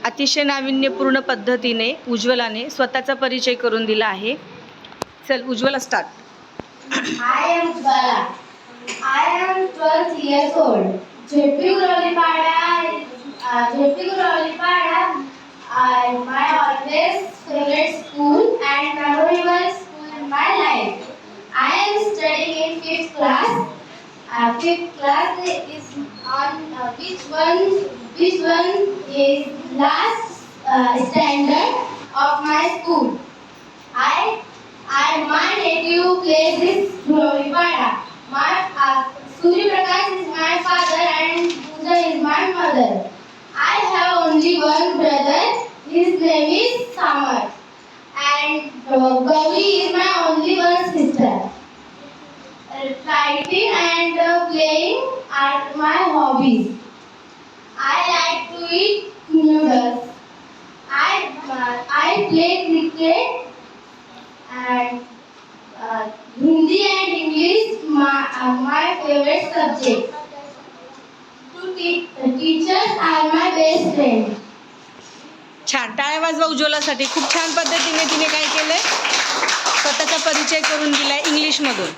अतिशय नाविन्यपूर्ण पद्धतीने उज्ज्वलाने स्वतःचा परिचय करून दिला आहे. चल Ujjwala start. I am Ujjwala. I am 12 years old. JP Gurolipada, my always favorite school and memorable school in my life. I am studying in 5th class. 5th class is on which one is last standard of my school. My native place is Gurolipada. My Surya Prakash is my father and Pooja is my mother. I have only one brother. His name is Samar. And Gauri is my only one sister. Writing and playing are my hobbies. I like to eat noodles. I play cricket and Hindi and English my favorite subject. Teachers are my best friend. छान, टाळ्या वाजवा उज्ज्वलासाठी. खूप छान पद्धतीने तिने काय केलंय, स्वतःचा परिचय करून दिलाय इंग्लिशमधून.